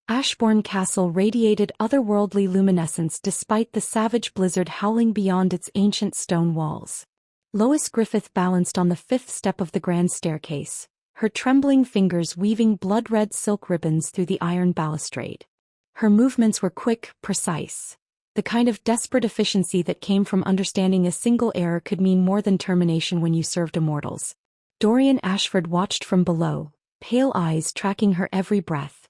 Ashbourne Castle radiated otherworldly luminescence despite the savage blizzard howling beyond its ancient stone walls. Lois Griffith balanced on the 5th step of the grand staircase, her trembling fingers weaving blood-red silk ribbons through the iron balustrade. Her movements were quick, precise. The kind of desperate efficiency that came from understanding a single error could mean more than termination when you served immortals. Dorian Ashford watched from below, pale eyes tracking her every breath.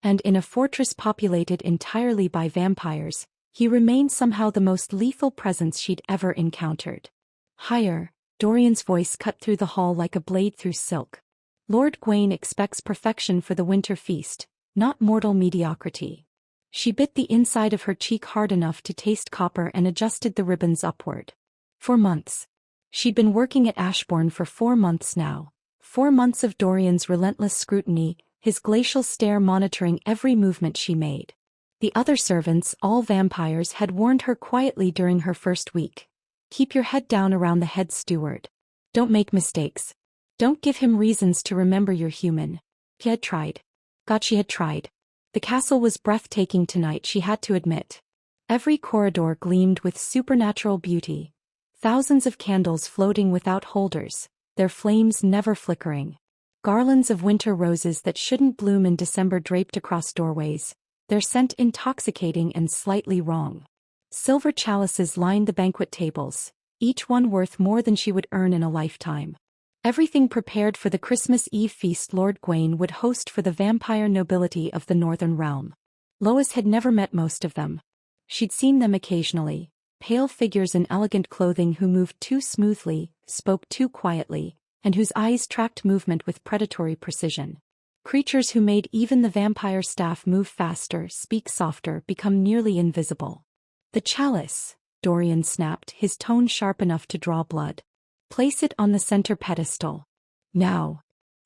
And in a fortress populated entirely by vampires, he remained somehow the most lethal presence she'd ever encountered. Higher, Dorian's voice cut through the hall like a blade through silk. Lord Gawain expects perfection for the winter feast, not mortal mediocrity. She bit the inside of her cheek hard enough to taste copper and adjusted the ribbons upward. 4 months. She'd been working at Ashbourne for 4 months now. 4 months of Dorian's relentless scrutiny, his glacial stare monitoring every movement she made. The other servants, all vampires, had warned her quietly during her first week. Keep your head down around the head steward. Don't make mistakes. Don't give him reasons to remember you're human. He had tried. God, she had tried. The castle was breathtaking tonight, she had to admit. Every corridor gleamed with supernatural beauty. Thousands of candles floating without holders, their flames never flickering. Garlands of winter roses that shouldn't bloom in December draped across doorways, their scent intoxicating and slightly wrong. Silver chalices lined the banquet tables, each one worth more than she would earn in a lifetime. Everything prepared for the Christmas Eve feast Lord Gawain would host for the vampire nobility of the Northern Realm. Lois had never met most of them. She'd seen them occasionally, pale figures in elegant clothing who moved too smoothly, spoke too quietly, and whose eyes tracked movement with predatory precision. Creatures who made even the vampire staff move faster, speak softer, become nearly invisible. The chalice, Dorian snapped, his tone sharp enough to draw blood. Place it on the center pedestal. Now.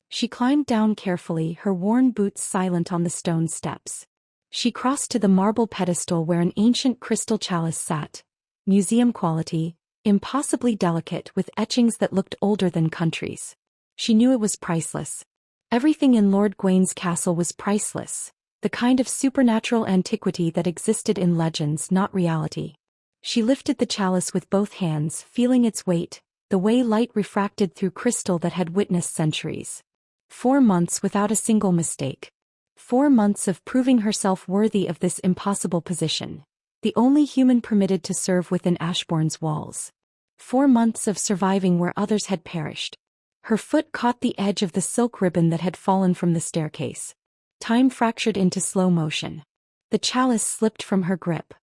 She climbed down carefully, her worn boots silent on the stone steps. She crossed to the marble pedestal where an ancient crystal chalice sat. Museum quality, impossibly delicate with etchings that looked older than countries. She knew it was priceless. Everything in Lord Gawain's castle was priceless, the kind of supernatural antiquity that existed in legends, not reality. She lifted the chalice with both hands, feeling its weight, the way light refracted through crystal that had witnessed centuries. 4 months without a single mistake. 4 months of proving herself worthy of this impossible position. The only human permitted to serve within Ashbourne's walls. 4 months of surviving where others had perished. Her foot caught the edge of the silk ribbon that had fallen from the staircase. Time fractured into slow motion. The chalice slipped from her grip.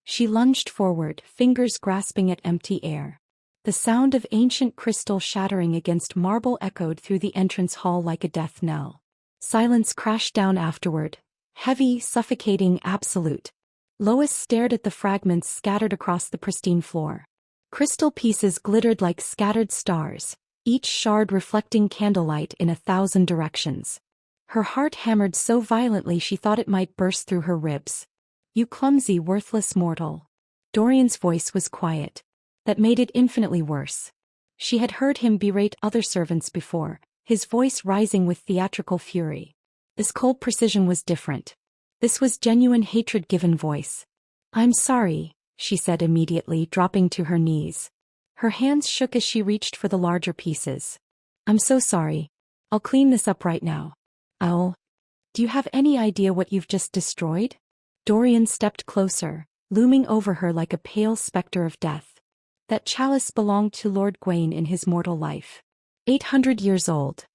She lunged forward, fingers grasping at empty air. The sound of ancient crystal shattering against marble echoed through the entrance hall like a death knell. Silence crashed down afterward, heavy, suffocating, absolute. Lois stared at the fragments scattered across the pristine floor. Crystal pieces glittered like scattered stars, each shard reflecting candlelight in 1,000 directions. Her heart hammered so violently she thought it might burst through her ribs. You clumsy, worthless mortal. Dorian's voice was quiet. That made it infinitely worse. She had heard him berate other servants before, his voice rising with theatrical fury. This cold precision was different. This was genuine hatred-given voice. I'm sorry, she said immediately, dropping to her knees. Her hands shook as she reached for the larger pieces. I'm so sorry. I'll clean this up right now. Do you have any idea what you've just destroyed? Dorian stepped closer, looming over her like a pale specter of death. That chalice belonged to Lord Gawain in his mortal life. 800 years old.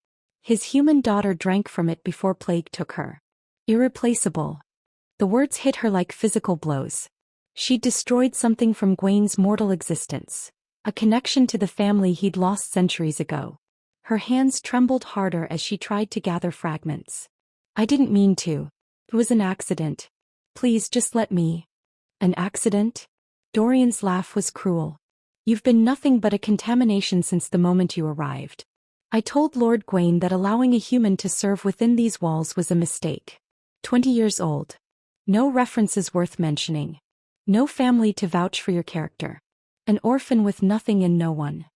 His human daughter drank from it before plague took her. Irreplaceable. The words hit her like physical blows. She'd destroyed something from Gawain's mortal existence, a connection to the family he'd lost centuries ago. Her hands trembled harder as she tried to gather fragments. I didn't mean to. It was an accident. Please just let me. An accident? Dorian's laugh was cruel. You've been nothing but a contamination since the moment you arrived. I told Lord Gawain that allowing a human to serve within these walls was a mistake. 20 years old. No references worth mentioning. No family to vouch for your character. An orphan with nothing and no one.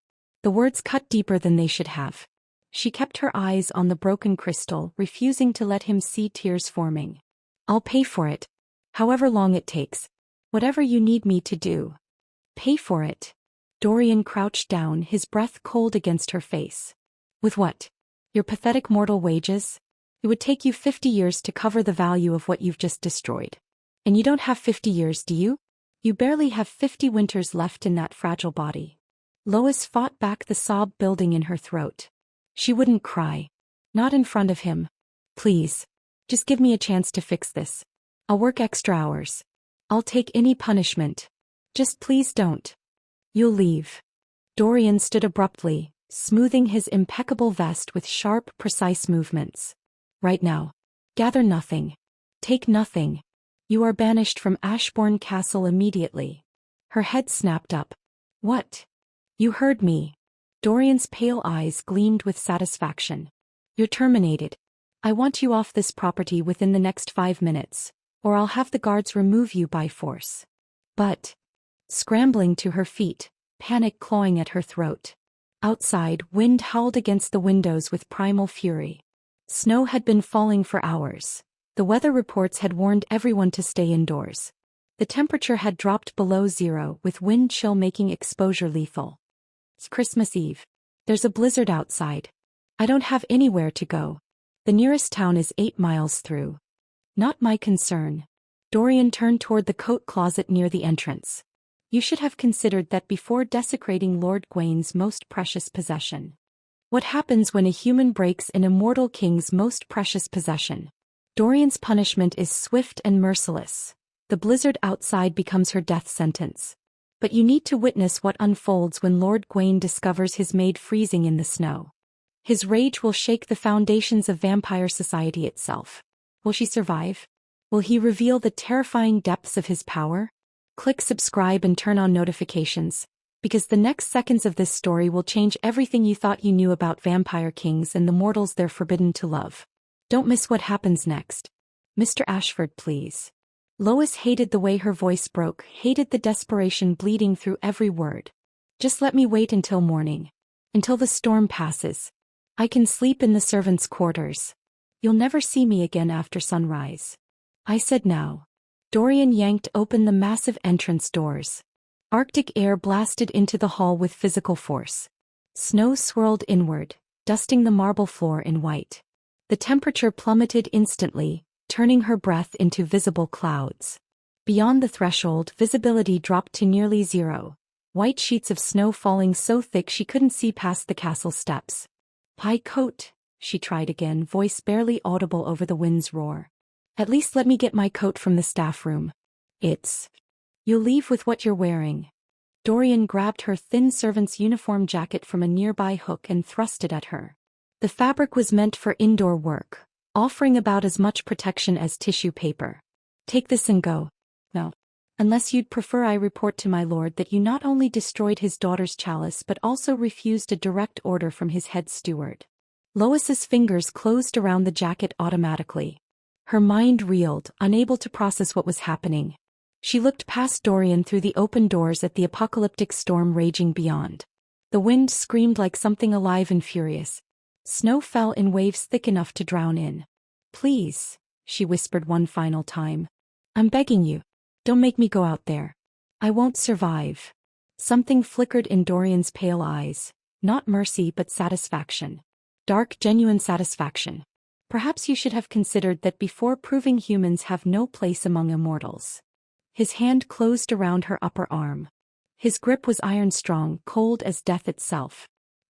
The words cut deeper than they should have. She kept her eyes on the broken crystal, refusing to let him see tears forming. I'll pay for it. However long it takes. Whatever you need me to do. Pay for it. Dorian crouched down, his breath cold against her face. With what? Your pathetic mortal wages? It would take you 50 years to cover the value of what you've just destroyed. And you don't have 50 years, do you? You barely have 50 winters left in that fragile body. Lois fought back the sob building in her throat. She wouldn't cry. Not in front of him. Please. Just give me a chance to fix this. I'll work extra hours. I'll take any punishment. Just please don't. You'll leave. Dorian stood abruptly, smoothing his impeccable vest with sharp, precise movements. Right now. Gather nothing. Take nothing. You are banished from Ashbourne Castle immediately. Her head snapped up. What? You heard me. Dorian's pale eyes gleamed with satisfaction. You're terminated. I want you off this property within the next 5 minutes, or I'll have the guards remove you by force. But, scrambling to her feet, panic clawing at her throat. Outside, wind howled against the windows with primal fury. Snow had been falling for hours. The weather reports had warned everyone to stay indoors. The temperature had dropped below zero, with wind chill making exposure lethal. It's Christmas Eve. There's a blizzard outside. I don't have anywhere to go. The nearest town is 8 miles through. Not my concern. Dorian turned toward the coat closet near the entrance. You should have considered that before desecrating Lord Gwain's most precious possession. What happens when a human breaks an immortal king's most precious possession? Dorian's punishment is swift and merciless. The blizzard outside becomes her death sentence. But you need to witness what unfolds when Lord Gwain discovers his maid freezing in the snow. His rage will shake the foundations of vampire society itself. Will she survive? Will he reveal the terrifying depths of his power? Click subscribe and turn on notifications, because the next seconds of this story will change everything you thought you knew about vampire kings and the mortals they're forbidden to love. Don't miss what happens next. Mr. Ashford, please. Lois hated the way her voice broke, hated the desperation bleeding through every word. Just let me wait until morning. Until the storm passes. I can sleep in the servants' quarters. You'll never see me again after sunrise. I said now. Dorian yanked open the massive entrance doors. Arctic air blasted into the hall with physical force. Snow swirled inward, dusting the marble floor in white. The temperature plummeted instantly, turning her breath into visible clouds. Beyond the threshold, visibility dropped to nearly zero, white sheets of snow falling so thick she couldn't see past the castle steps. My coat, she tried again, voice barely audible over the wind's roar. At least let me get my coat from the staff room. You'll leave with what you're wearing. Dorian grabbed her thin servant's uniform jacket from a nearby hook and thrust it at her. The fabric was meant for indoor work, offering about as much protection as tissue paper. Take this and go. No. Unless you'd prefer I report to my lord that you not only destroyed his daughter's chalice but also refused a direct order from his head steward. Lois's fingers closed around the jacket automatically. Her mind reeled, unable to process what was happening. She looked past Dorian through the open doors at the apocalyptic storm raging beyond. The wind screamed like something alive and furious. Snow fell in waves thick enough to drown in. Please, she whispered one final time. I'm begging you. Don't make me go out there. I won't survive. Something flickered in Dorian's pale eyes. Not mercy but satisfaction. Dark, genuine satisfaction. Perhaps you should have considered that before proving humans have no place among immortals. His hand closed around her upper arm. His grip was iron-strong, cold as death itself.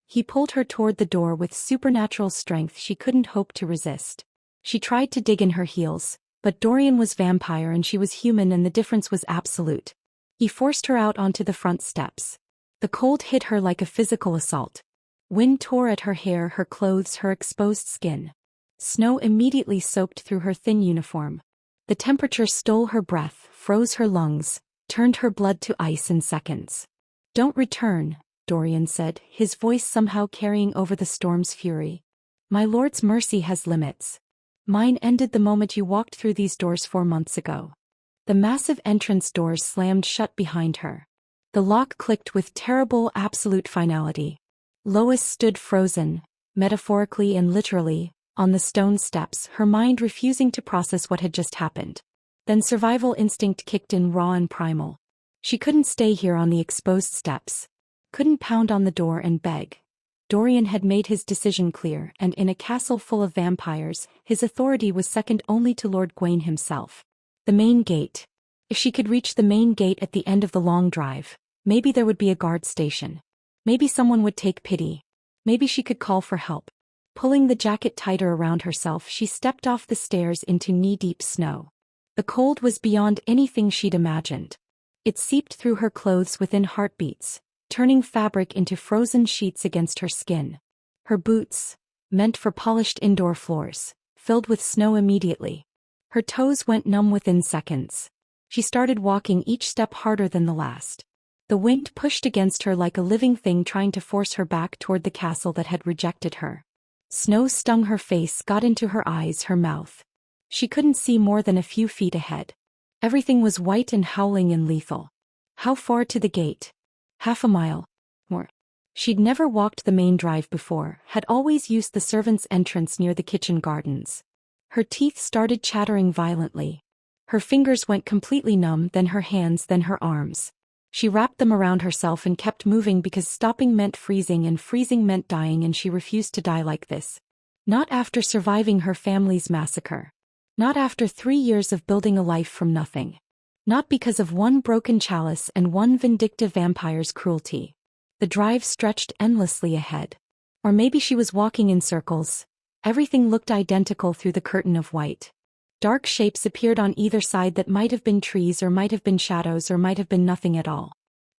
He pulled her toward the door with supernatural strength she couldn't hope to resist. She tried to dig in her heels, but Dorian was vampire and she was human and the difference was absolute. He forced her out onto the front steps. The cold hit her like a physical assault. Wind tore at her hair, her clothes, her exposed skin. Snow immediately soaked through her thin uniform. The temperature stole her breath, froze her lungs, turned her blood to ice in seconds. Don't return, Dorian said, his voice somehow carrying over the storm's fury. My lord's mercy has limits. Mine ended the moment you walked through these doors 4 months ago. The massive entrance doors slammed shut behind her. The lock clicked with terrible absolute finality. Lois stood frozen, metaphorically and literally, on the stone steps, her mind refusing to process what had just happened. Then survival instinct kicked in, raw and primal. She couldn't stay here on the exposed steps. Couldn't pound on the door and beg. Dorian had made his decision clear, and in a castle full of vampires, his authority was second only to Lord Gawain himself. The main gate. If she could reach the main gate at the end of the long drive, maybe there would be a guard station. Maybe someone would take pity. Maybe she could call for help. Pulling the jacket tighter around herself, she stepped off the stairs into knee-deep snow. The cold was beyond anything she'd imagined. It seeped through her clothes within heartbeats, turning fabric into frozen sheets against her skin. Her boots, meant for polished indoor floors, filled with snow immediately. Her toes went numb within seconds. She started walking, each step harder than the last. The wind pushed against her like a living thing, trying to force her back toward the castle that had rejected her. Snow stung her face, got into her eyes, her mouth. She couldn't see more than a few feet ahead. Everything was white and howling and lethal. How far to the gate? Half a mile. More. She'd never walked the main drive before, had always used the servants' entrance near the kitchen gardens. Her teeth started chattering violently. Her fingers went completely numb, then her hands, then her arms. She wrapped them around herself and kept moving because stopping meant freezing and freezing meant dying, and she refused to die like this. Not after surviving her family's massacre. Not after 3 years of building a life from nothing. Not because of one broken chalice and one vindictive vampire's cruelty. The drive stretched endlessly ahead. Or maybe she was walking in circles. Everything looked identical through the curtain of white. Dark shapes appeared on either side that might have been trees or might have been shadows or might have been nothing at all.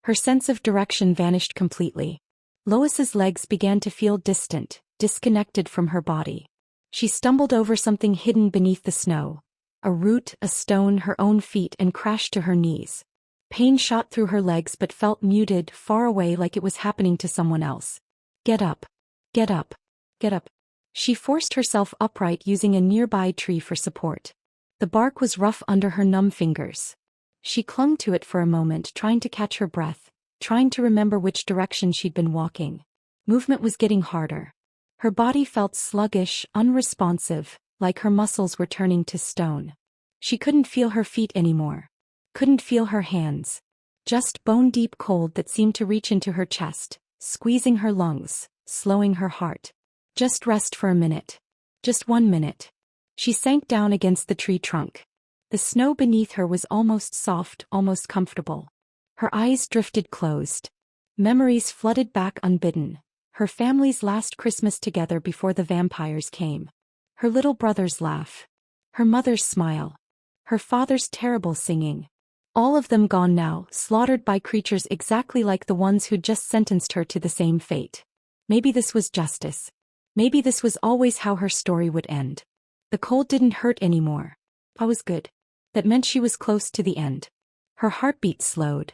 Her sense of direction vanished completely. Lois's legs began to feel distant, disconnected from her body. She stumbled over something hidden beneath the snow. A root, a stone, her own feet, and crashed to her knees. Pain shot through her legs but felt muted, far away, like it was happening to someone else. Get up. Get up. Get up. She forced herself upright, using a nearby tree for support. The bark was rough under her numb fingers. She clung to it for a moment, trying to catch her breath, trying to remember which direction she'd been walking. Movement was getting harder. Her body felt sluggish, unresponsive, like her muscles were turning to stone. She couldn't feel her feet anymore. Couldn't feel her hands. Just bone-deep cold that seemed to reach into her chest, squeezing her lungs, slowing her heart. Just rest for a minute. Just 1 minute. She sank down against the tree trunk. The snow beneath her was almost soft, almost comfortable. Her eyes drifted closed. Memories flooded back unbidden. Her family's last Christmas together before the vampires came. Her little brother's laugh. Her mother's smile. Her father's terrible singing. All of them gone now, slaughtered by creatures exactly like the ones who'd just sentenced her to the same fate. Maybe this was justice. Maybe this was always how her story would end. The cold didn't hurt anymore. I was good. That meant she was close to the end. Her heartbeat slowed.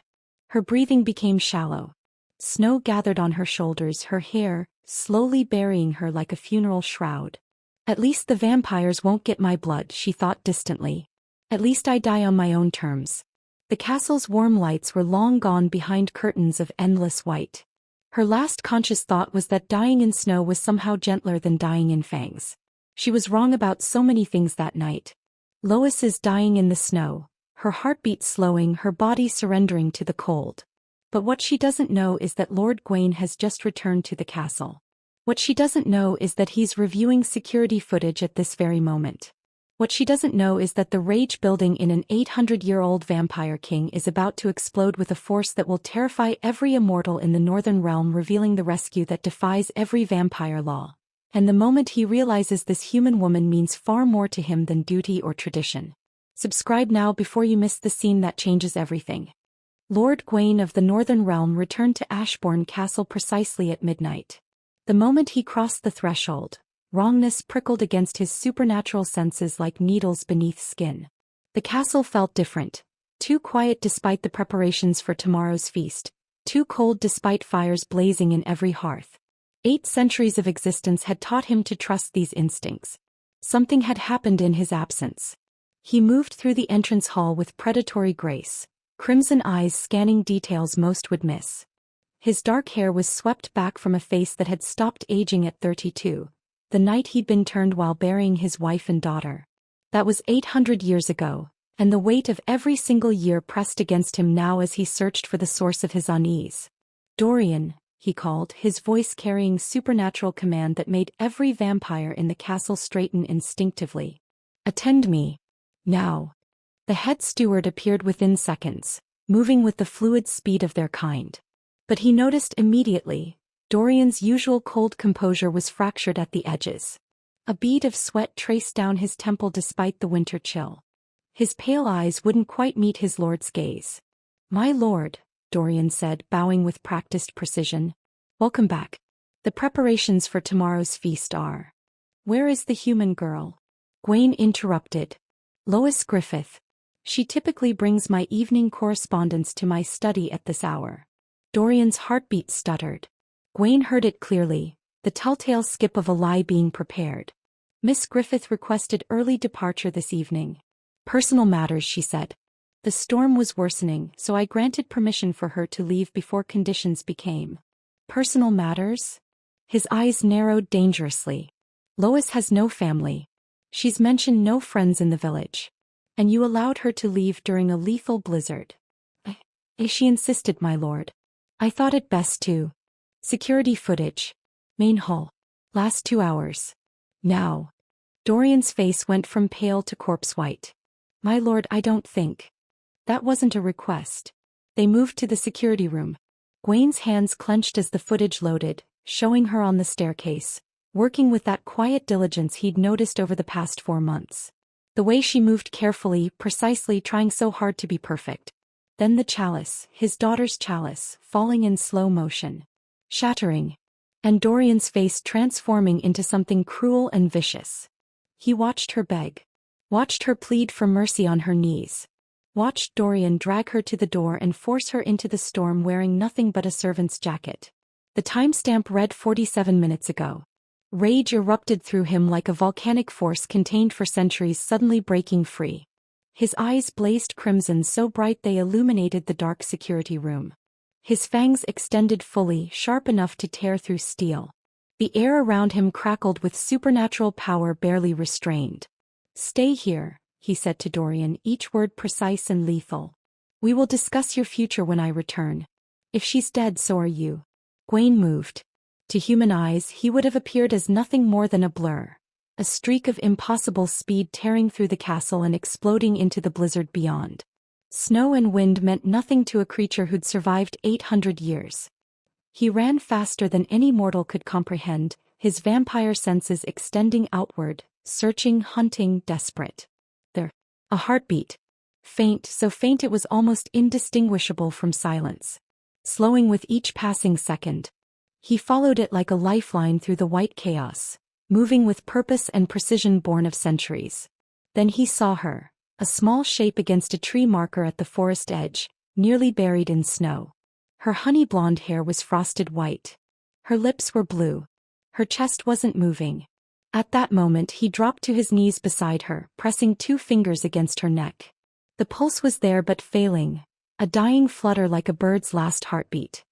Her breathing became shallow. Snow gathered on her shoulders, her hair, slowly burying her like a funeral shroud. At least the vampires won't get my blood, she thought distantly. At least I die on my own terms. The castle's warm lights were long gone behind curtains of endless white. Her last conscious thought was that dying in snow was somehow gentler than dying in fangs. She was wrong about so many things that night. Lois is dying in the snow, her heartbeat slowing, her body surrendering to the cold. But what she doesn't know is that Lord Gawain has just returned to the castle. What she doesn't know is that he's reviewing security footage at this very moment. What she doesn't know is that the rage building in an 800-year-old vampire king is about to explode with a force that will terrify every immortal in the Northern Realm, revealing the rescue that defies every vampire law. And the moment he realizes this human woman means far more to him than duty or tradition. Subscribe now before you miss the scene that changes everything. Lord Gawain of the Northern Realm returned to Ashbourne Castle precisely at midnight. The moment he crossed the threshold, wrongness prickled against his supernatural senses like needles beneath skin. The castle felt different. Too quiet despite the preparations for tomorrow's feast. Too cold despite fires blazing in every hearth. 8 centuries of existence had taught him to trust these instincts. Something had happened in his absence. He moved through the entrance hall with predatory grace, crimson eyes scanning details most would miss. His dark hair was swept back from a face that had stopped aging at 32. The night he'd been turned while burying his wife and daughter. That was 800 years ago, and the weight of every single year pressed against him now as he searched for the source of his unease. "Dorian," he called, his voice carrying supernatural command that made every vampire in the castle straighten instinctively. "Attend me. Now." The head steward appeared within seconds, moving with the fluid speed of their kind. But he noticed immediately, Dorian's usual cold composure was fractured at the edges. A bead of sweat traced down his temple despite the winter chill. His pale eyes wouldn't quite meet his lord's gaze. "My lord," Dorian said, bowing with practiced precision. "Welcome back. The preparations for tomorrow's feast are—" "Where is the human girl?" Gwaine interrupted. "Lois Griffith. She typically brings my evening correspondence to my study at this hour." Dorian's heartbeat stuttered. Gwaine heard it clearly, the telltale skip of a lie being prepared. "Miss Griffith requested early departure this evening. Personal matters," she said. "The storm was worsening, so I granted permission for her to leave before conditions became—" "Personal matters?" His eyes narrowed dangerously. "Lois has no family. She's mentioned no friends in the village. And you allowed her to leave during a lethal blizzard." She insisted, my lord. "I thought it best to—" "Security footage. Main hull. Last 2 hours. Now." Dorian's face went from pale to corpse white. "My lord, I don't think. That wasn't a request." They moved to the security room. Gwaine's hands clenched as the footage loaded, showing her on the staircase, working with that quiet diligence he'd noticed over the past 4 months. The way she moved carefully, precisely, trying so hard to be perfect. Then the chalice, his daughter's chalice, falling in slow motion. Shattering. And Dorian's face transforming into something cruel and vicious. He watched her beg. Watched her plead for mercy on her knees. Watched Dorian drag her to the door and force her into the storm wearing nothing but a servant's jacket. The timestamp read 47 minutes ago. Rage erupted through him like a volcanic force contained for centuries suddenly breaking free. His eyes blazed crimson so bright they illuminated the dark security room. His fangs extended fully, sharp enough to tear through steel. The air around him crackled with supernatural power barely restrained. "Stay here," he said to Dorian, each word precise and lethal. "We will discuss your future when I return. If she's dead, so are you." Gwaine moved. To human eyes, he would have appeared as nothing more than a blur. A streak of impossible speed tearing through the castle and exploding into the blizzard beyond. Snow and wind meant nothing to a creature who'd survived 800 years. He ran faster than any mortal could comprehend, his vampire senses extending outward, searching, hunting, desperate. There. A heartbeat. Faint, so faint it was almost indistinguishable from silence. Slowing with each passing second. He followed it like a lifeline through the white chaos, moving with purpose and precision born of centuries. Then he saw her, a small shape against a tree marker at the forest edge, nearly buried in snow. Her honey-blonde hair was frosted white. Her lips were blue. Her chest wasn't moving. At that moment he dropped to his knees beside her, pressing 2 fingers against her neck. The pulse was there but failing, a dying flutter like a bird's last heartbeat.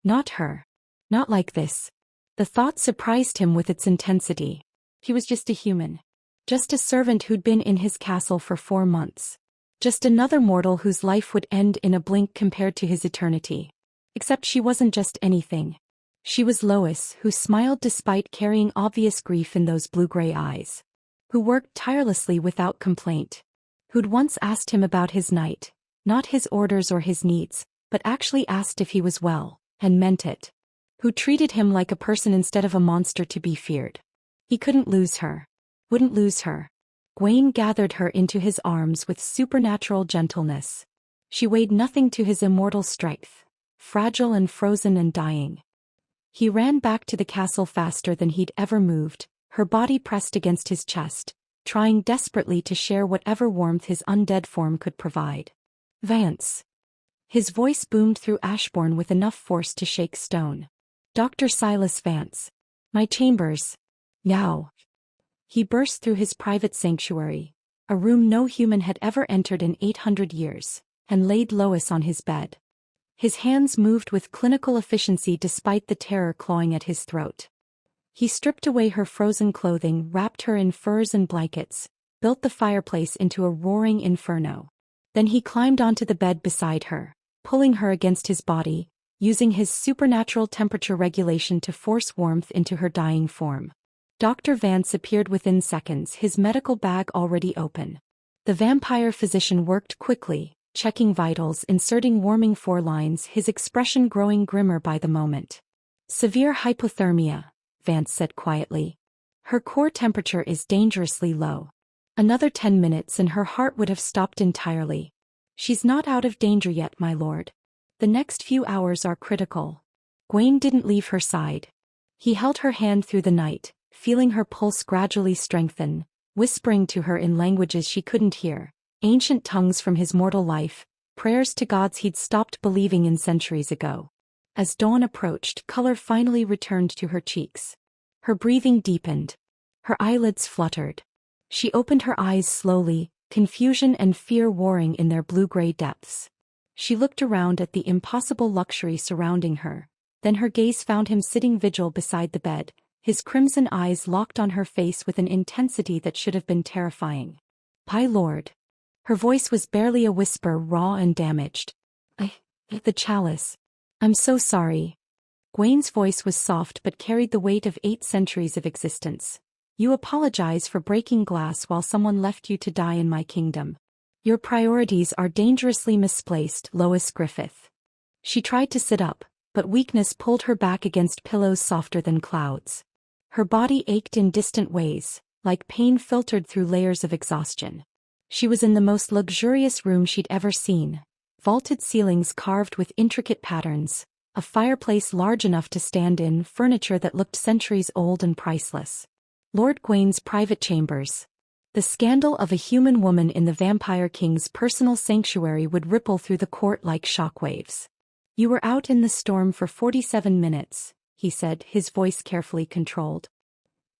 Not her. Not like this. The thought surprised him with its intensity. He was just a human. Just a servant who'd been in his castle for 4 months. Just another mortal whose life would end in a blink compared to his eternity. Except she wasn't just anything. She was Lois, who smiled despite carrying obvious grief in those blue-gray eyes. Who worked tirelessly without complaint. Who'd once asked him about his night, not his orders or his needs, but actually asked if he was well. And meant it. Who treated him like a person instead of a monster to be feared. He couldn't lose her. Wouldn't lose her. Gwaine gathered her into his arms with supernatural gentleness. She weighed nothing to his immortal strength, fragile and frozen and dying. He ran back to the castle faster than he'd ever moved, her body pressed against his chest, trying desperately to share whatever warmth his undead form could provide. "Vance." His voice boomed through Ashbourne with enough force to shake stone. "Dr. Silas Vance. My chambers. Now." He burst through his private sanctuary, a room no human had ever entered in 800 years, and laid Lois on his bed. His hands moved with clinical efficiency despite the terror clawing at his throat. He stripped away her frozen clothing, wrapped her in furs and blankets, built the fireplace into a roaring inferno. Then he climbed onto the bed beside her, pulling her against his body, using his supernatural temperature regulation to force warmth into her dying form. Dr. Vance appeared within seconds, his medical bag already open. The vampire physician worked quickly, checking vitals, inserting warming forelines, his expression growing grimmer by the moment. Severe hypothermia, Vance said quietly. Her core temperature is dangerously low. Another 10 minutes and her heart would have stopped entirely. She's not out of danger yet, my lord. The next few hours are critical. Gwaine didn't leave her side. He held her hand through the night, feeling her pulse gradually strengthen, whispering to her in languages she couldn't hear, ancient tongues from his mortal life, prayers to gods he'd stopped believing in centuries ago. As dawn approached, color finally returned to her cheeks. Her breathing deepened. Her eyelids fluttered. She opened her eyes slowly, confusion and fear warring in their blue-gray depths. She looked around at the impossible luxury surrounding her, then her gaze found him sitting vigil beside the bed, his crimson eyes locked on her face with an intensity that should have been terrifying. "My lord." Her voice was barely a whisper, raw and damaged. The chalice. I'm so sorry." Gwaine's voice was soft but carried the weight of 8 centuries of existence. "You apologize for breaking glass while someone left you to die in my kingdom. Your priorities are dangerously misplaced, Lois Griffith." She tried to sit up, but weakness pulled her back against pillows softer than clouds. Her body ached in distant ways, like pain filtered through layers of exhaustion. She was in the most luxurious room she'd ever seen. Vaulted ceilings carved with intricate patterns, a fireplace large enough to stand in, furniture that looked centuries old and priceless. Lord Gwaine's private chambers. The scandal of a human woman in the Vampire King's personal sanctuary would ripple through the court like shockwaves. "You were out in the storm for 47 minutes, he said, his voice carefully controlled.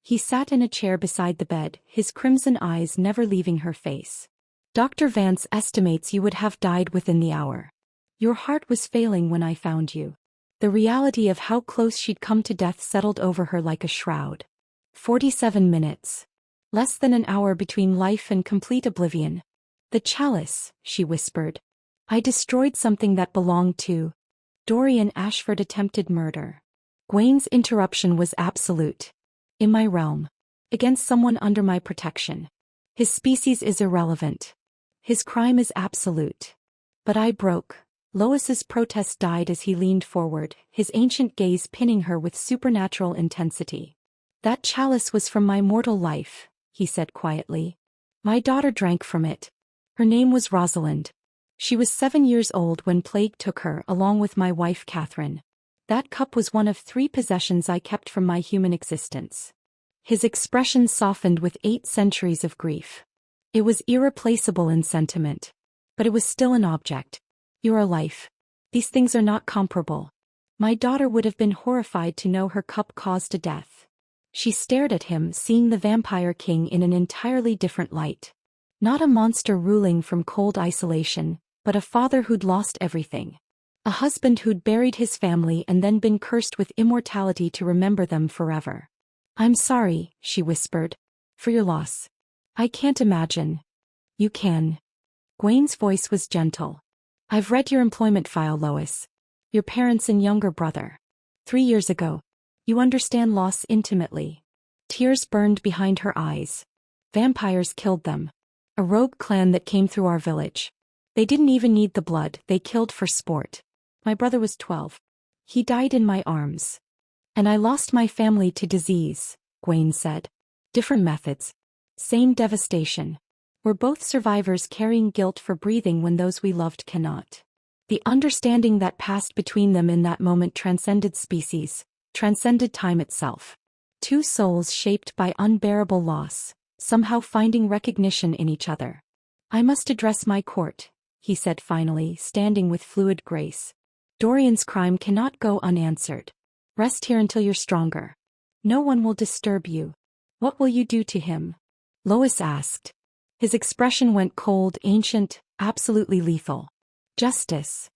He sat in a chair beside the bed, his crimson eyes never leaving her face. "Dr. Vance estimates you would have died within the hour. Your heart was failing when I found you." The reality of how close she'd come to death settled over her like a shroud. 47 minutes. Less than an hour between life and complete oblivion. "The chalice," she whispered. "I destroyed something that belonged to Dorian Ashford." Attempted murder. Gwaine's interruption was absolute. "In my realm. Against someone under my protection. His species is irrelevant. His crime is absolute. But I broke." Lois's protest died as he leaned forward, his ancient gaze pinning her with supernatural intensity. "That chalice was from my mortal life," he said quietly. "My daughter drank from it. Her name was Rosalind. She was 7 years old when plague took her, along with my wife Catherine. That cup was one of 3 possessions I kept from my human existence." His expression softened with 8 centuries of grief. It was irreplaceable in sentiment. But it was still an object. "You're a life. These things are not comparable. My daughter would have been horrified to know her cup caused a death." She stared at him, seeing the Vampire King in an entirely different light. Not a monster ruling from cold isolation, but a father who'd lost everything. A husband who'd buried his family and then been cursed with immortality to remember them forever. "I'm sorry," she whispered, "for your loss. I can't imagine." "You can." Gwaine's voice was gentle. "I've read your employment file, Lois. Your parents and younger brother. 3 years ago. You understand loss intimately." Tears burned behind her eyes. "Vampires killed them. A rogue clan that came through our village. They didn't even need the blood, they killed for sport. My brother was 12. He died in my arms. And I lost my family to disease," Gwaine said. "Different methods. Same devastation. We're both survivors carrying guilt for breathing when those we loved cannot." The understanding that passed between them in that moment transcended species, transcended time itself. 2 souls shaped by unbearable loss, somehow finding recognition in each other. "I must address my court," he said finally, standing with fluid grace. "Dorian's crime cannot go unanswered. Rest here until you're stronger. No one will disturb you." "What will you do to him?" Lois asked. His expression went cold, ancient, absolutely lethal. "Justice."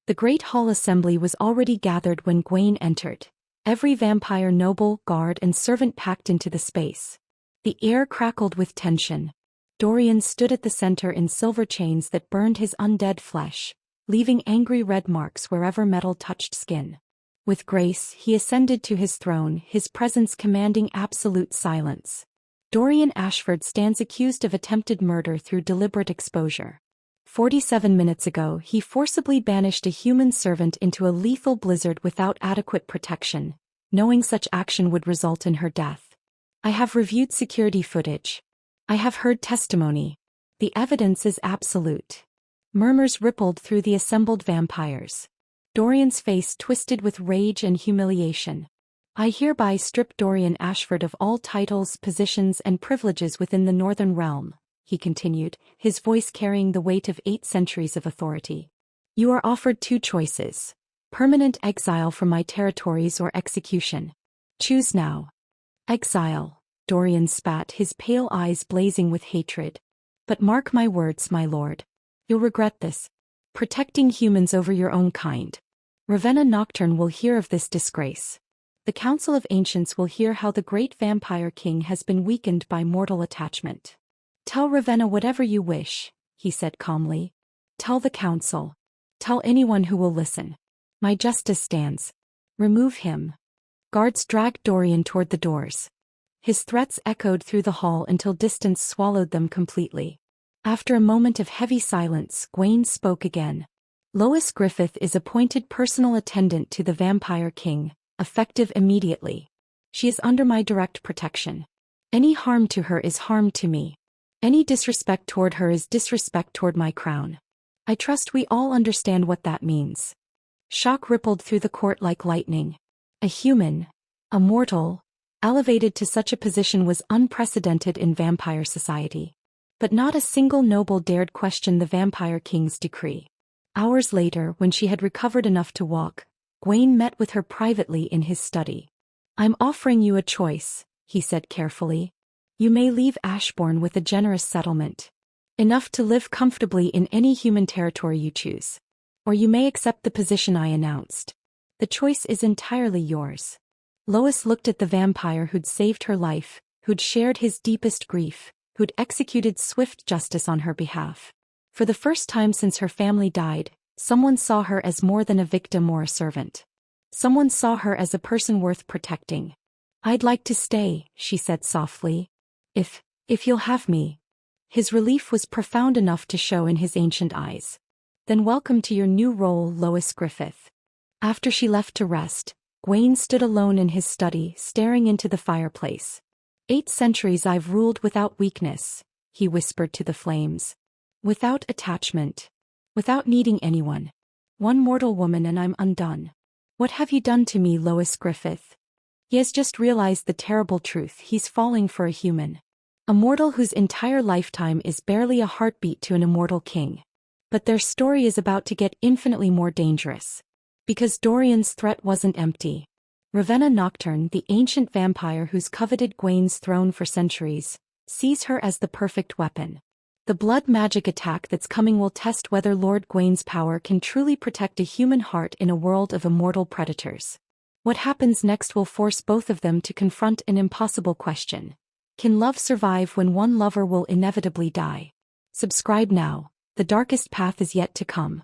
The great hall assembly was already gathered when Gwaine entered. Every vampire noble, guard and servant packed into the space. The air crackled with tension. Dorian stood at the center in silver chains that burned his undead flesh, leaving angry red marks wherever metal touched skin. With grace, he ascended to his throne, his presence commanding absolute silence. Dorian Ashford stands accused of attempted murder through deliberate exposure. 47 minutes ago, he forcibly banished a human servant into a lethal blizzard without adequate protection, knowing such action would result in her death. I have reviewed security footage. I have heard testimony. The evidence is absolute. Murmurs rippled through the assembled vampires. Dorian's face twisted with rage and humiliation. I hereby strip Dorian Ashford of all titles, positions and privileges within the Northern Realm, he continued, his voice carrying the weight of 8 centuries of authority. You are offered 2 choices: permanent exile from my territories or execution. Choose now. Exile. Dorian spat, his pale eyes blazing with hatred. But mark my words, my lord. You'll regret this. Protecting humans over your own kind. Ravenna Nocturne will hear of this disgrace. The Council of Ancients will hear how the great vampire king has been weakened by mortal attachment. Tell Ravenna whatever you wish, he said calmly. Tell the council. Tell anyone who will listen. My justice stands. Remove him. Guards dragged Dorian toward the doors. His threats echoed through the hall until distance swallowed them completely. After a moment of heavy silence, Gawain spoke again. Lois Griffith is appointed personal attendant to the Vampire King, effective immediately. She is under my direct protection. Any harm to her is harm to me. Any disrespect toward her is disrespect toward my crown. I trust we all understand what that means. Shock rippled through the court like lightning. A human, a mortal, elevated to such a position was unprecedented in vampire society. But not a single noble dared question the Vampire King's decree. Hours later, when she had recovered enough to walk, Gawain met with her privately in his study. I'm offering you a choice, he said carefully. You may leave Ashbourne with a generous settlement. Enough to live comfortably in any human territory you choose. Or you may accept the position I announced. The choice is entirely yours. Lois looked at the vampire who'd saved her life, who'd shared his deepest grief, who'd executed swift justice on her behalf. For the first time since her family died, someone saw her as more than a victim or a servant. Someone saw her as a person worth protecting. I'd like to stay, she said softly. If you'll have me. His relief was profound enough to show in his ancient eyes. Then welcome to your new role, Lois Griffith. After she left to rest, Gawain stood alone in his study, staring into the fireplace. 8 centuries I've ruled without weakness, he whispered to the flames. Without attachment. Without needing anyone. One mortal woman and I'm undone. What have you done to me, Lois Griffith? He has just realized the terrible truth. He's falling for a human. A mortal whose entire lifetime is barely a heartbeat to an immortal king. But their story is about to get infinitely more dangerous. Because Dorian's threat wasn't empty. Ravenna Nocturne, the ancient vampire who's coveted Gawain's throne for centuries, sees her as the perfect weapon. The blood magic attack that's coming will test whether Lord Gawain's power can truly protect a human heart in a world of immortal predators. What happens next will force both of them to confront an impossible question. Can love survive when one lover will inevitably die? Subscribe now. The darkest path is yet to come.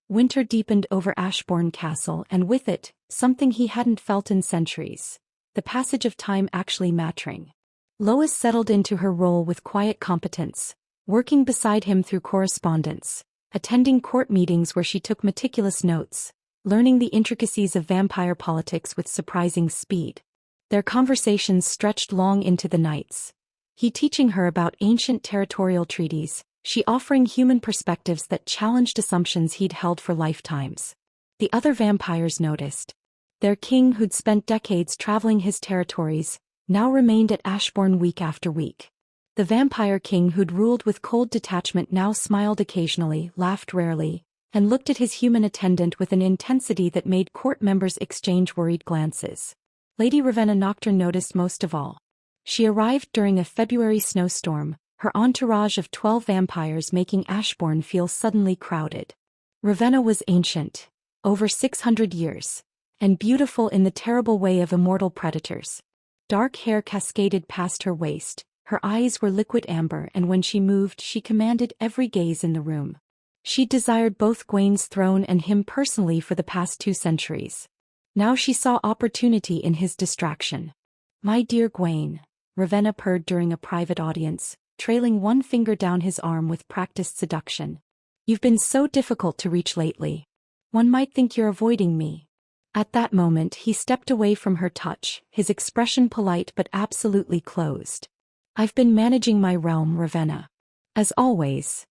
Winter deepened over Ashbourne Castle, and with it, something he hadn't felt in centuries. The passage of time actually mattering. Lois settled into her role with quiet competence, working beside him through correspondence, attending court meetings where she took meticulous notes, learning the intricacies of vampire politics with surprising speed. Their conversations stretched long into the nights. He teaching her about ancient territorial treaties, she offering human perspectives that challenged assumptions he'd held for lifetimes. The other vampires noticed. Their king, who'd spent decades traveling his territories, now remained at Ashbourne week after week. The vampire king who'd ruled with cold detachment now smiled occasionally, laughed rarely, and looked at his human attendant with an intensity that made court members exchange worried glances. Lady Ravenna Nocturne noticed most of all. She arrived during a February snowstorm, her entourage of 12 vampires making Ashbourne feel suddenly crowded. Ravenna was ancient. Over 600 years. and beautiful in the terrible way of immortal predators. Dark hair cascaded past her waist, her eyes were liquid amber, and when she moved she commanded every gaze in the room. She desired both Gwain's throne and him personally for the past 2 centuries. Now she saw opportunity in his distraction. "My dear Gwain," Ravenna purred during a private audience, trailing one finger down his arm with practiced seduction. "You've been so difficult to reach lately. One might think you're avoiding me." At that moment he stepped away from her touch, his expression polite but absolutely closed. "I've been managing my realm, Ravenna. As always."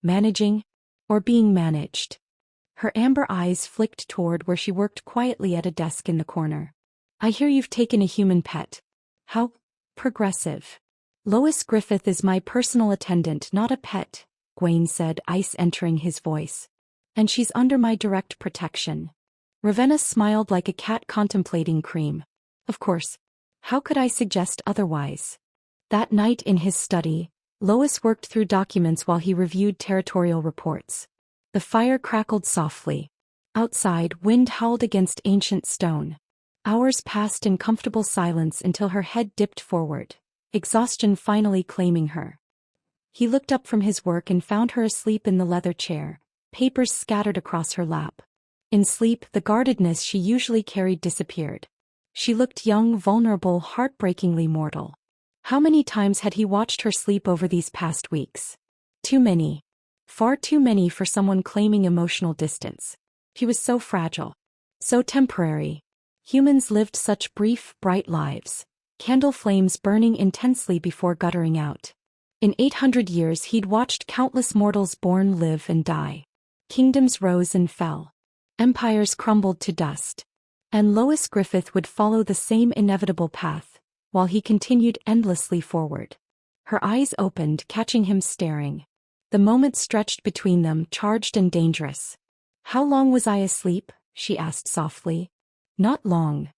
Managing? Or being managed? Her amber eyes flicked toward where she worked quietly at a desk in the corner. "I hear you've taken a human pet. How progressive." "Lois Griffith is my personal attendant, not a pet," Gwain said, ice entering his voice. "And she's under my direct protection." Ravenna smiled like a cat contemplating cream. "Of course. How could I suggest otherwise?" That night in his study, Lois worked through documents while he reviewed territorial reports. The fire crackled softly. Outside, wind howled against ancient stone. Hours passed in comfortable silence until her head dipped forward, exhaustion finally claiming her. He looked up from his work and found her asleep in the leather chair, papers scattered across her lap. In sleep, the guardedness she usually carried disappeared. She looked young, vulnerable, heartbreakingly mortal. How many times had he watched her sleep over these past weeks? Too many. Far too many for someone claiming emotional distance. He was so fragile. So temporary. Humans lived such brief, bright lives. Candle flames burning intensely before guttering out. In 800 years he'd watched countless mortals born, live and die. Kingdoms rose and fell. Empires crumbled to dust. And Lois Griffith would follow the same inevitable path, while he continued endlessly forward. Her eyes opened, catching him staring. The moment stretched between them, charged and dangerous. "How long was I asleep?" she asked softly. "Not long."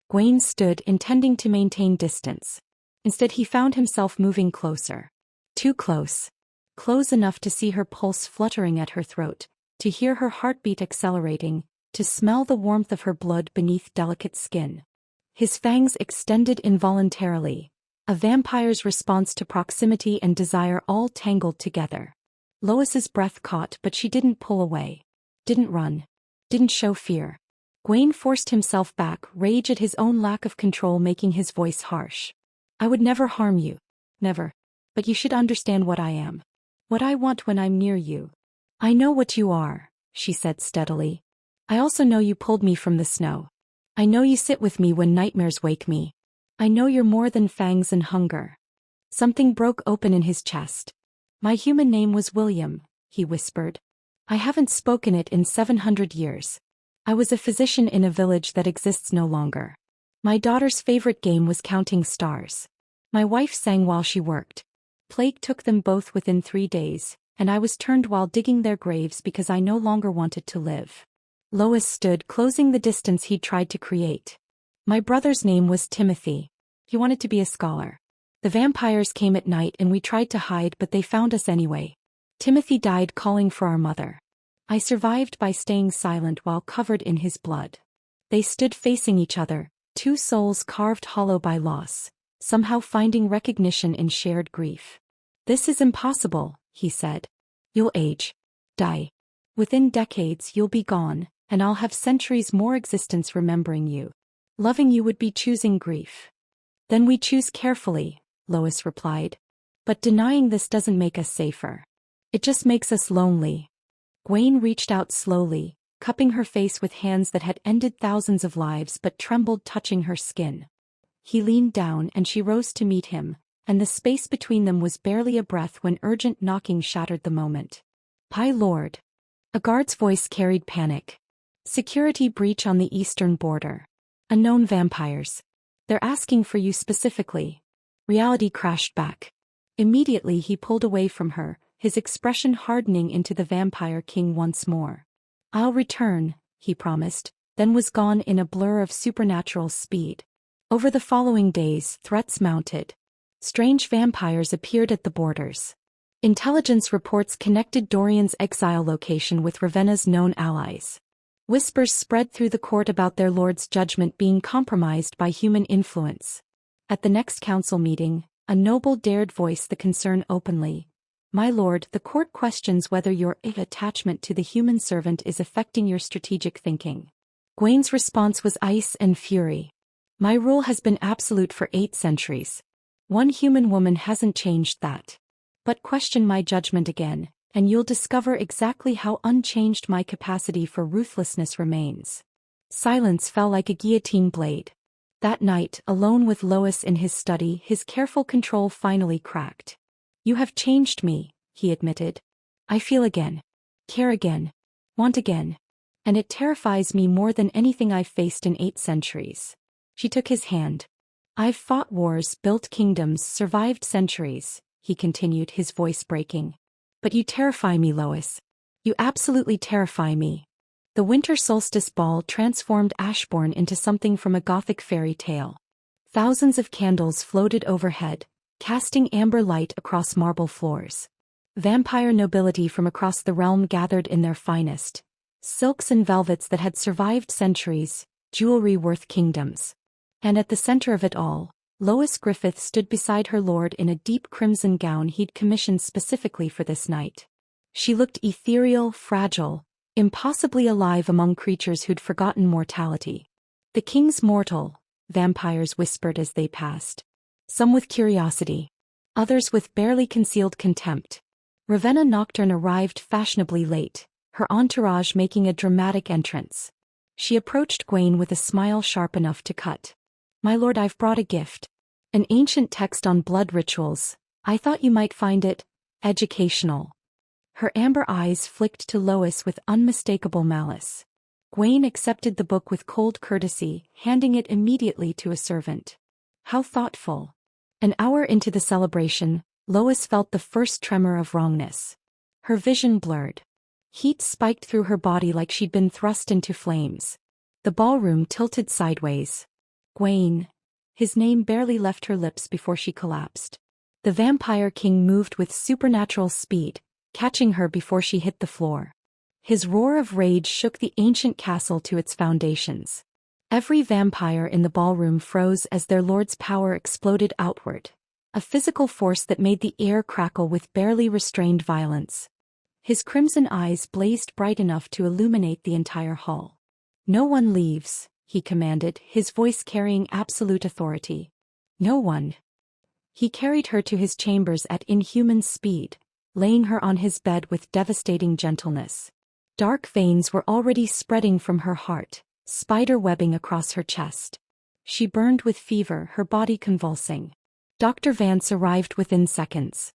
Gwain stood, intending to maintain distance. Instead he found himself moving closer. Too close. Close enough to see her pulse fluttering at her throat, to hear her heartbeat accelerating, to smell the warmth of her blood beneath delicate skin. His fangs extended involuntarily, a vampire's response to proximity and desire all tangled together. Lois's breath caught, but she didn't pull away. Didn't run. Didn't show fear. Gwain forced himself back, rage at his own lack of control making his voice harsh. "I would never harm you. Never. But you should understand what I am. What I want when I'm near you." "I know what you are," she said steadily. "I also know you pulled me from the snow. I know you sit with me when nightmares wake me. I know you're more than fangs and hunger." Something broke open in his chest. "My human name was William," he whispered. "I haven't spoken it in 700 years. I was a physician in a village that exists no longer. My daughter's favorite game was counting stars. My wife sang while she worked. Plague took them both within 3 days, and I was turned while digging their graves because I no longer wanted to live." Lois stood, closing the distance he'd tried to create. "My brother's name was Timothy. He wanted to be a scholar. The vampires came at night and we tried to hide, but they found us anyway. Timothy died calling for our mother. I survived by staying silent while covered in his blood." They stood facing each other, 2 souls carved hollow by loss, somehow finding recognition in shared grief. "This is impossible," he said. "You'll age. Die. Within decades you'll be gone, and I'll have centuries more existence remembering you. Loving you would be choosing grief." "Then we choose carefully," Lois replied. "But denying this doesn't make us safer. It just makes us lonely." Gwain reached out slowly, cupping her face with hands that had ended thousands of lives but trembled, touching her skin. He leaned down and she rose to meet him, and the space between them was barely a breath when urgent knocking shattered the moment. "Pie Lord." A guard's voice carried panic. "Security breach on the eastern border. Unknown vampires. They're asking for you specifically." Reality crashed back. Immediately he pulled away from her, his expression hardening into the vampire king once more. "I'll return," he promised, then was gone in a blur of supernatural speed. Over the following days, threats mounted. Strange vampires appeared at the borders. Intelligence reports connected Dorian's exile location with Ravenna's known allies. Whispers spread through the court about their lord's judgment being compromised by human influence. At the next council meeting, a noble dared voice the concern openly. "My lord, the court questions whether your attachment to the human servant is affecting your strategic thinking." Gwain's response was ice and fury. "My rule has been absolute for 8 centuries. One human woman hasn't changed that. But question my judgment again, and you'll discover exactly how unchanged my capacity for ruthlessness remains." Silence fell like a guillotine blade. That night, alone with Lois in his study, his careful control finally cracked. "You have changed me," he admitted. "I feel again. Care again. Want again. And it terrifies me more than anything I've faced in 8 centuries." She took his hand. "I've fought wars, built kingdoms, survived centuries," he continued, his voice breaking. "But you terrify me, Lois. You absolutely terrify me." The winter solstice ball transformed Ashbourne into something from a gothic fairy tale. Thousands of candles floated overhead, casting amber light across marble floors. Vampire nobility from across the realm gathered in their finest. Silks and velvets that had survived centuries, jewelry worth kingdoms. And at the center of it all, Lois Griffith stood beside her lord in a deep crimson gown he'd commissioned specifically for this night. She looked ethereal, fragile, impossibly alive among creatures who'd forgotten mortality. "The king's mortal," vampires whispered as they passed. Some with curiosity, others with barely concealed contempt. Ravenna Nocturne arrived fashionably late, her entourage making a dramatic entrance. She approached Gwain with a smile sharp enough to cut. "My lord, I've brought a gift. An ancient text on blood rituals. I thought you might find it educational." Her amber eyes flicked to Lois with unmistakable malice. Gwain accepted the book with cold courtesy, handing it immediately to a servant. How thoughtful. An hour into the celebration, Lois felt the first tremor of wrongness. Her vision blurred. Heat spiked through her body like she'd been thrust into flames. The ballroom tilted sideways. "Gwain." His name barely left her lips before she collapsed. The vampire king moved with supernatural speed, catching her before she hit the floor. His roar of rage shook the ancient castle to its foundations. Every vampire in the ballroom froze as their lord's power exploded outward, a physical force that made the air crackle with barely restrained violence. His crimson eyes blazed bright enough to illuminate the entire hall. "No one leaves," he commanded, his voice carrying absolute authority. "No one." He carried her to his chambers at inhuman speed, laying her on his bed with devastating gentleness. Dark veins were already spreading from her heart, spider webbing across her chest. She burned with fever, her body convulsing. Dr. Vance arrived within seconds.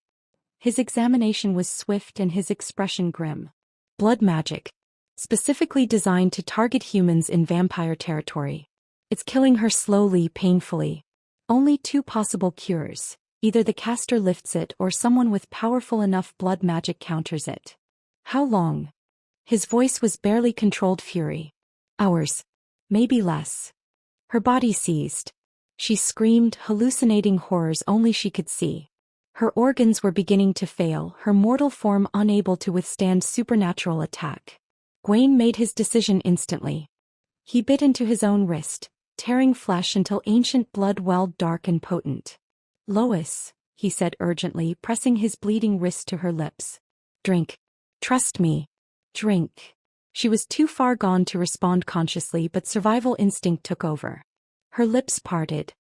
His examination was swift and his expression grim. "Blood magic. Specifically designed to target humans in vampire territory. It's killing her slowly, painfully. Only 2 possible cures. Either the caster lifts it or someone with powerful enough blood magic counters it." "How long?" His voice was barely controlled fury. "Hours. Maybe less." Her body seized. She screamed, hallucinating horrors only she could see. Her organs were beginning to fail, her mortal form unable to withstand supernatural attack. Gwain made his decision instantly. He bit into his own wrist, tearing flesh until ancient blood welled dark and potent. "Lois," he said urgently, pressing his bleeding wrist to her lips. "Drink. Trust me. Drink." She was too far gone to respond consciously, but survival instinct took over. Her lips parted.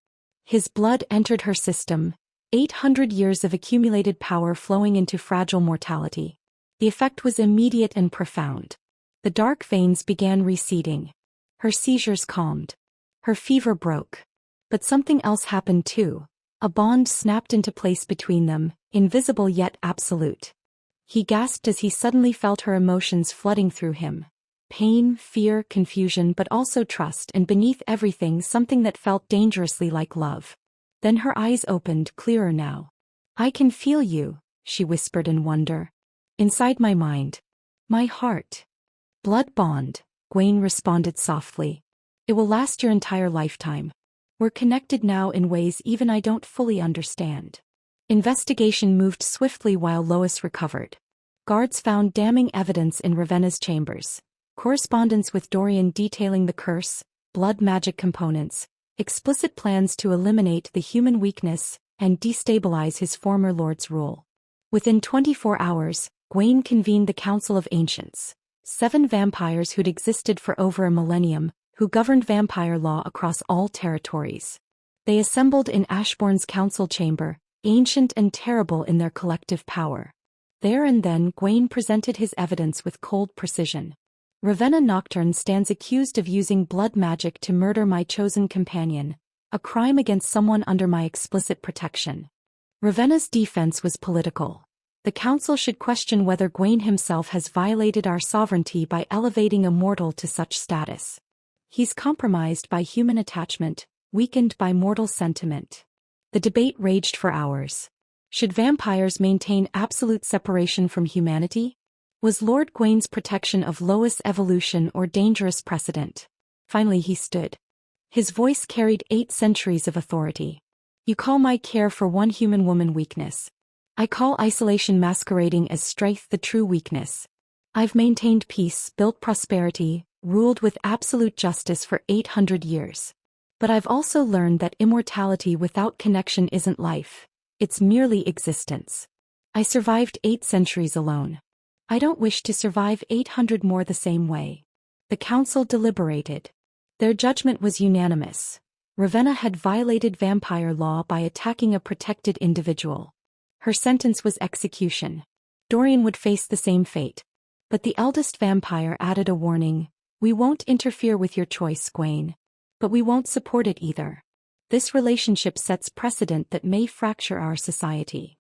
His blood entered her system, 800 years of accumulated power flowing into fragile mortality. The effect was immediate and profound. The dark veins began receding. Her seizures calmed. Her fever broke. But something else happened too. A bond snapped into place between them, invisible yet absolute. He gasped as he suddenly felt her emotions flooding through him. Pain, fear, confusion, but also trust, and beneath everything something that felt dangerously like love. Then her eyes opened, clearer now. "I can feel you," she whispered in wonder. "Inside my mind. My heart." "Blood bond," Gwain responded softly. "It will last your entire lifetime. We're connected now in ways even I don't fully understand." Investigation moved swiftly while Lois recovered. Guards found damning evidence in Ravenna's chambers. correspondence with Dorian detailing the curse, blood magic components, explicit plans to eliminate the human weakness, and destabilize his former lord's rule. Within 24 hours, Gawain convened the Council of Ancients, 7 vampires who'd existed for over a millennium, who governed vampire law across all territories. They assembled in Ashbourne's council chamber, ancient and terrible in their collective power. There and then Gawain presented his evidence with cold precision. Ravenna Nocturne stands accused of using blood magic to murder my chosen companion, a crime against someone under my explicit protection. Ravenna's defense was political. The council should question whether Gawain himself has violated our sovereignty by elevating Immortal to such status. He's compromised by human attachment, weakened by mortal sentiment. The debate raged for hours. Should vampires maintain absolute separation from humanity? Was Lord Gawain's protection of lowest evolution or dangerous precedent? Finally he stood. His voice carried 8 centuries of authority. You call my care for one human woman weakness. I call isolation masquerading as strength the true weakness. I've maintained peace, built prosperity, ruled with absolute justice for 800 years. But I've also learned that immortality without connection isn't life. It's merely existence. I survived 8 centuries alone. I don't wish to survive 800 more the same way. The council deliberated. Their judgment was unanimous. Ravenna had violated vampire law by attacking a protected individual. Her sentence was execution. Dorian would face the same fate. But the eldest vampire added a warning: we won't interfere with your choice, Gawain. But we won't support it either. This relationship sets precedent that may fracture our society.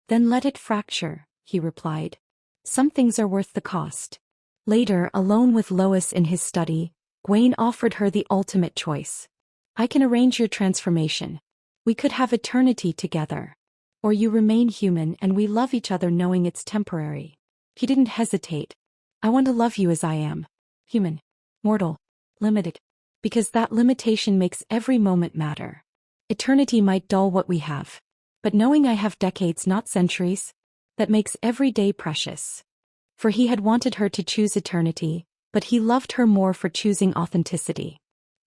Then let it fracture, he replied. Some things are worth the cost. Later, alone with Lois in his study, Gawain offered her the ultimate choice. I can arrange your transformation. We could have eternity together. Or you remain human and we love each other knowing it's temporary. He didn't hesitate. I want to love you as I am. Human. Mortal. Limited. Because that limitation makes every moment matter. Eternity might dull what we have. But knowing I have decades, not centuries, that makes every day precious. For he had wanted her to choose eternity, but he loved her more for choosing authenticity.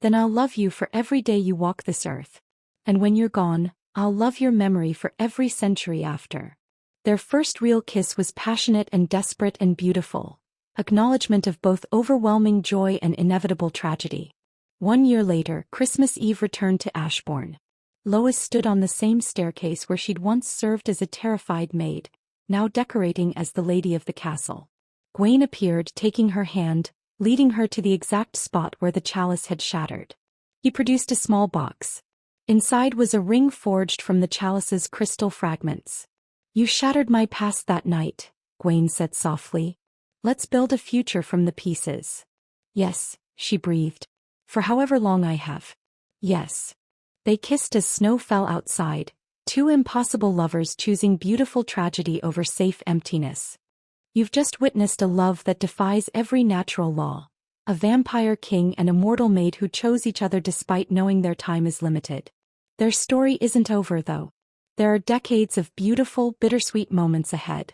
Then I'll love you for every day you walk this earth. And when you're gone, I'll love your memory for every century after. Their first real kiss was passionate and desperate and beautiful, acknowledgement of both overwhelming joy and inevitable tragedy. 1 year later, Christmas Eve returned to Ashbourne. Lois stood on the same staircase where she'd once served as a terrified maid, now decorating as the lady of the castle. Gawain appeared, taking her hand, leading her to the exact spot where the chalice had shattered. He produced a small box. Inside was a ring forged from the chalice's crystal fragments. You shattered my past that night, Gawain said softly. Let's build a future from the pieces. Yes, she breathed. For however long I have. Yes. They kissed as snow fell outside, 2 impossible lovers choosing beautiful tragedy over safe emptiness. You've just witnessed a love that defies every natural law. A vampire king and a mortal maid who chose each other despite knowing their time is limited. Their story isn't over, though. There are decades of beautiful, bittersweet moments ahead.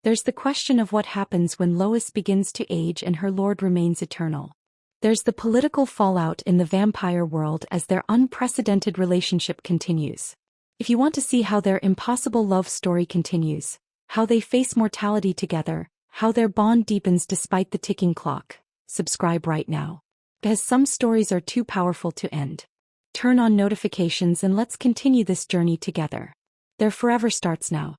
There's the question of what happens when Lois begins to age and her lord remains eternal. There's the political fallout in the vampire world as their unprecedented relationship continues. If you want to see how their impossible love story continues, how they face mortality together, how their bond deepens despite the ticking clock, subscribe right now. Because some stories are too powerful to end. Turn on notifications and let's continue this journey together. Their forever starts now.